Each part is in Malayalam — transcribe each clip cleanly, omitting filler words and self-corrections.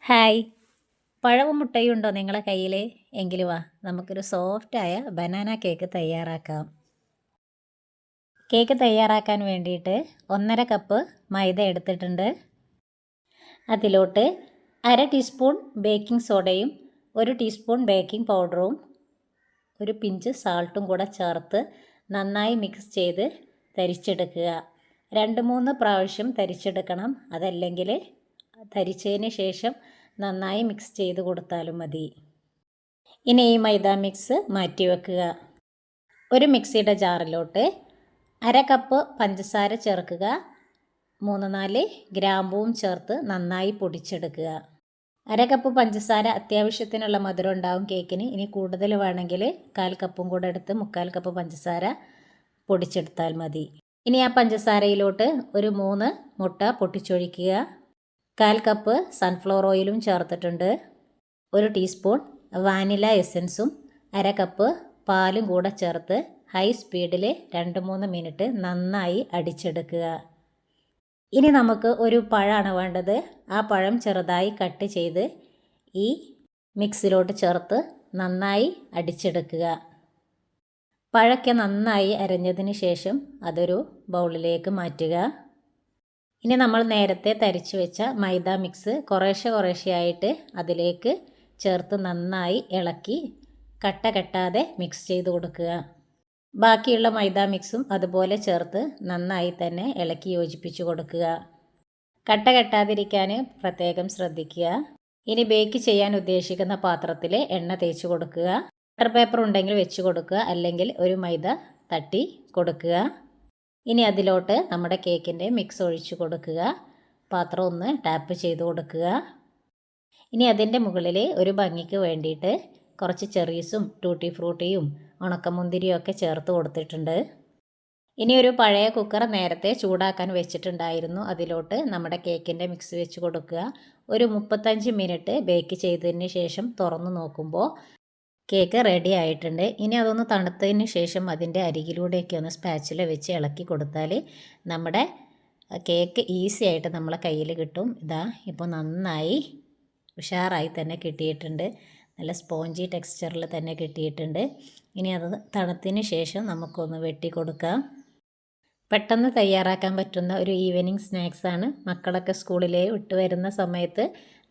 ഹായ്, പഴവും മുട്ടയും ഉണ്ടോ നിങ്ങളെ കയ്യിൽ? എങ്കിൽ വാ, നമുക്കൊരു സോഫ്റ്റായ ബനാന കേക്ക് തയ്യാറാക്കാം. കേക്ക് തയ്യാറാക്കാൻ വേണ്ടിയിട്ട് 1.5 കപ്പ് മൈദ എടുത്തിട്ടുണ്ട്. അതിലോട്ട് 1/2 ടീസ്പൂൺ ബേക്കിംഗ് സോഡയും 1 ടീസ്പൂൺ ബേക്കിംഗ് പൗഡറും ഒരു പിഞ്ച് സാൾട്ടും കൂടെ ചേർത്ത് നന്നായി മിക്സ് ചെയ്ത് തരിച്ചെടുക്കുക. 2-3 പ്രാവശ്യം തരിച്ചെടുക്കണം, അതല്ലെങ്കിൽ തരിച്ചതിന് ശേഷം നന്നായി മിക്സ് ചെയ്ത് കൊടുത്താലും മതി. ഇനി ഈ മൈദ മിക്സ് മാറ്റി വെക്കുക. ഒരു മിക്സിയുടെ ജാറിലോട്ട് 1/2 കപ്പ് പഞ്ചസാര ചേർക്കുക. 3-4 ഗ്രാമ്പൂവും ചേർത്ത് നന്നായി പൊടിച്ചെടുക്കുക. 1/2 കപ്പ് പഞ്ചസാര അത്യാവശ്യത്തിനുള്ള മധുരം ഉണ്ടാവും കേക്കിന്. ഇനി കൂടുതൽ വേണമെങ്കിൽ 1/4 കപ്പും കൂടെ എടുത്ത് 3/4 കപ്പ് പഞ്ചസാര പൊടിച്ചെടുത്താൽ മതി. ഇനി ആ പഞ്ചസാരയിലോട്ട് ഒരു 3 മുട്ട പൊട്ടിച്ചൊഴിക്കുക. 1/4 കപ്പ് സൺഫ്ലവർ ഓയിലും ചേർത്തിട്ടുണ്ട്. 1 ടീസ്പൂൺ വാനില എസൻസും 1/2 കപ്പ് പാലും കൂടെ ചേർത്ത് ഹൈ സ്പീഡിൽ 2-3 മിനിറ്റ് നന്നായി അടിച്ചെടുക്കുക. ഇനി നമുക്ക് ഒരു പഴമാണ് വേണ്ടത്. ആ പഴം ചെറുതായി കട്ട് ചെയ്ത് ഈ മിക്സിലോട്ട് ചേർത്ത് നന്നായി അടിച്ചെടുക്കുക. പഴമൊക്കെ നന്നായി അരഞ്ഞതിന് ശേഷം അതൊരു ബൗളിലേക്ക് മാറ്റുക. ഇനി നമ്മൾ നേരത്തെ തരിച്ചു വെച്ച മൈദ മിക്സ് കുറേശ്ശെയായിട്ട് അതിലേക്ക് ചേർത്ത് നന്നായി ഇളക്കി കട്ട കെട്ടാതെ മിക്സ് ചെയ്ത് കൊടുക്കുക. ബാക്കിയുള്ള മൈദ മിക്സും അതുപോലെ ചേർത്ത് നന്നായി തന്നെ ഇളക്കി യോജിപ്പിച്ച് കൊടുക്കുക. കട്ട കെട്ടാതിരിക്കാൻ പ്രത്യേകം ശ്രദ്ധിക്കുക. ഇനി ബേക്ക് ചെയ്യാൻ ഉദ്ദേശിക്കുന്ന പാത്രത്തിൽ എണ്ണ തേച്ച് കൊടുക്കുക. ബട്ടർ പേപ്പർ ഉണ്ടെങ്കിൽ വെച്ച് കൊടുക്കുക, അല്ലെങ്കിൽ ഒരു മൈദ തട്ടി കൊടുക്കുക. ഇനി അതിലോട്ട് നമ്മുടെ കേക്കിൻ്റെ മിക്സ് ഒഴിച്ച് കൊടുക്കുക. പാത്രം ഒന്ന് ടാപ്പ് ചെയ്ത് കൊടുക്കുക. ഇനി അതിൻ്റെ മുകളിൽ ഒരു ഭംഗിക്ക് വേണ്ടിയിട്ട് കുറച്ച് ചെറീസും ടൂട്ടി ഫ്രൂട്ടിയും ഉണക്കമുന്തിരിയും ഒക്കെ ചേർത്ത് കൊടുത്തിട്ടുണ്ട്. ഇനി ഒരു പഴയ കുക്കർ നേരത്തെ ചൂടാക്കാൻ വെച്ചിട്ടുണ്ടായിരുന്നു. അതിലോട്ട് നമ്മുടെ കേക്കിൻ്റെ മിക്സ് വെച്ച് കൊടുക്കുക. ഒരു 35 മിനിറ്റ് ബേക്ക് ചെയ്തതിന് ശേഷം തുറന്ന് നോക്കുമ്പോൾ കേക്ക് റെഡി ആയിട്ടുണ്ട്. ഇനി അതൊന്ന് തണുത്തതിന് ശേഷം അതിൻ്റെ അരികിലൂടെയൊക്കെ ഒന്ന് സ്പാച്ചില വെച്ച് ഇളക്കി കൊടുത്താൽ നമ്മുടെ കേക്ക് ഈസി ആയിട്ട് നമ്മളെ കയ്യിൽ കിട്ടും. ഇതാ ഇപ്പോൾ നന്നായി ഉഷാറായി തന്നെ കിട്ടിയിട്ടുണ്ട്. നല്ല സ്പോഞ്ചി ടെക്സ്ചറിൽ തന്നെ കിട്ടിയിട്ടുണ്ട്. ഇനി അത് തണുത്തതിന് ശേഷം നമുക്കൊന്ന് വെട്ടി കൊടുക്കാം. പെട്ടെന്ന് തയ്യാറാക്കാൻ പറ്റുന്ന ഒരു ഈവനിങ് സ്നാക്സാണ്. മക്കളൊക്കെ സ്കൂളിലേ വിട്ട് വരുന്ന സമയത്ത്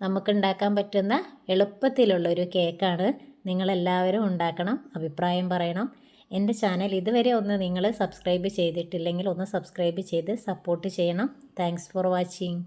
നമുക്കുണ്ടാക്കാൻ പറ്റുന്ന എളുപ്പത്തിലുള്ളൊരു കേക്കാണ്. നിങ്ങളെല്ലാവരും ഉണ്ടാക്കണം, അഭിപ്രായം പറയണം. എൻ്റെ ചാനൽ ഇതുവരെ ഒന്ന് നിങ്ങൾ സബ്സ്ക്രൈബ് ചെയ്തിട്ടില്ലെങ്കിൽ ഒന്ന് സബ്സ്ക്രൈബ് ചെയ്ത് സപ്പോർട്ട് ചെയ്യണം. Thanks for watching.